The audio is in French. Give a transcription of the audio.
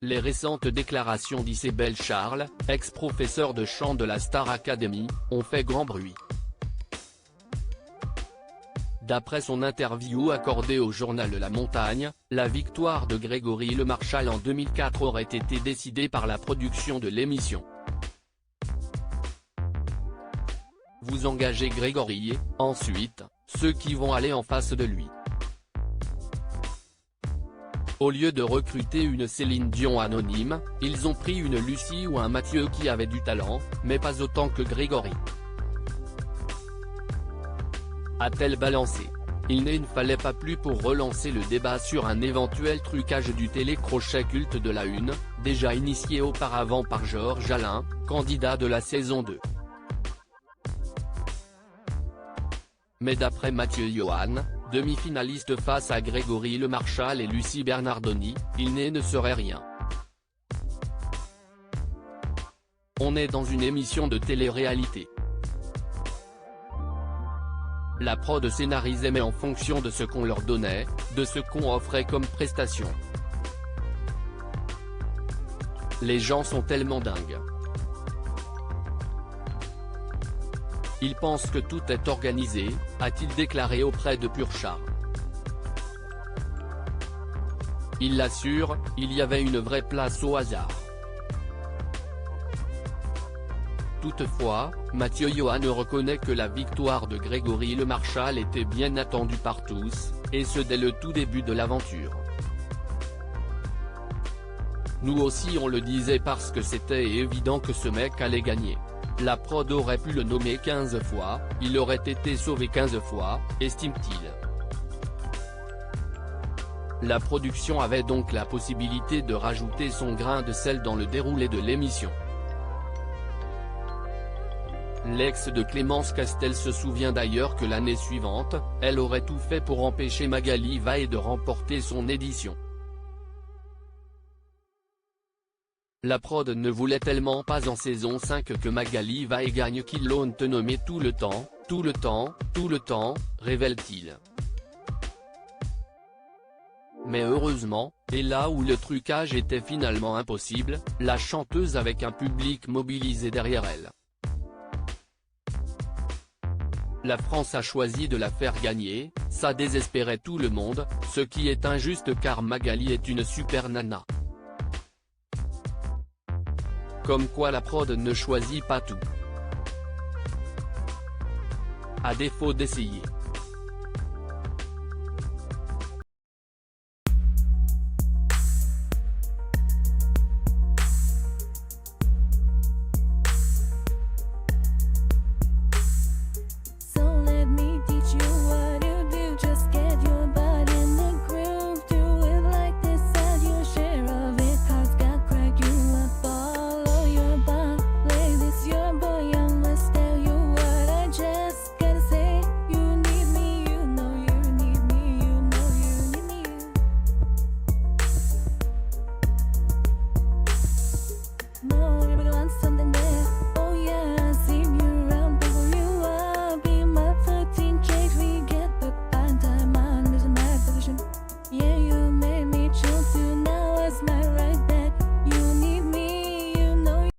Les récentes déclarations d'Isabelle Charles, ex-professeure de chant de la Star Academy, ont fait grand bruit. D'après son interview accordée au journal La Montagne, la victoire de Grégory Le Marchal en 2004 aurait été décidée par la production de l'émission. Vous engagez Grégory, ensuite, ceux qui vont aller en face de lui. Au lieu de recruter une Céline Dion anonyme, ils ont pris une Lucie ou un Mathieu qui avait du talent, mais pas autant que Grégory. A-t-elle balancé? Il ne fallait pas plus pour relancer le débat sur un éventuel trucage du télécrochet culte de la Une, déjà initié auparavant par Georges Alain, candidat de la saison 2. Mais d'après Mathieu Yoann, demi-finaliste face à Grégory Le Marchal et Lucie Bernardoni, il ne serait rien. On est dans une émission de télé-réalité. La prod scénarisait mais en fonction de ce qu'on leur donnait, de ce qu'on offrait comme prestation. Les gens sont tellement dingues. Ils pensent que tout est organisé, a-t-il déclaré auprès de Pur Charme. Il l'assure, il y avait une vraie place au hasard. Toutefois, Mathieu Yoann reconnaît que la victoire de Grégory Le Marchal était bien attendue par tous, et ce dès le tout début de l'aventure. Nous aussi on le disait parce que c'était évident que ce mec allait gagner. La prod aurait pu le nommer 15 fois, il aurait été sauvé 15 fois, estime-t-il. La production avait donc la possibilité de rajouter son grain de sel dans le déroulé de l'émission. L'ex de Clémence Castel se souvient d'ailleurs que l'année suivante, elle aurait tout fait pour empêcher Magali Vahe de remporter son édition. La prod ne voulait tellement pas en saison 5 que Magali Vahe gagne qu'ils l'ont nommé tout le temps, révèle-t-il. Mais heureusement, et là où le trucage était finalement impossible, la chanteuse avec un public mobilisé derrière elle. La France a choisi de la faire gagner, ça désespérait tout le monde, ce qui est injuste car Magali est une super nana. Comme quoi la prod ne choisit pas tout. À défaut d'essayer.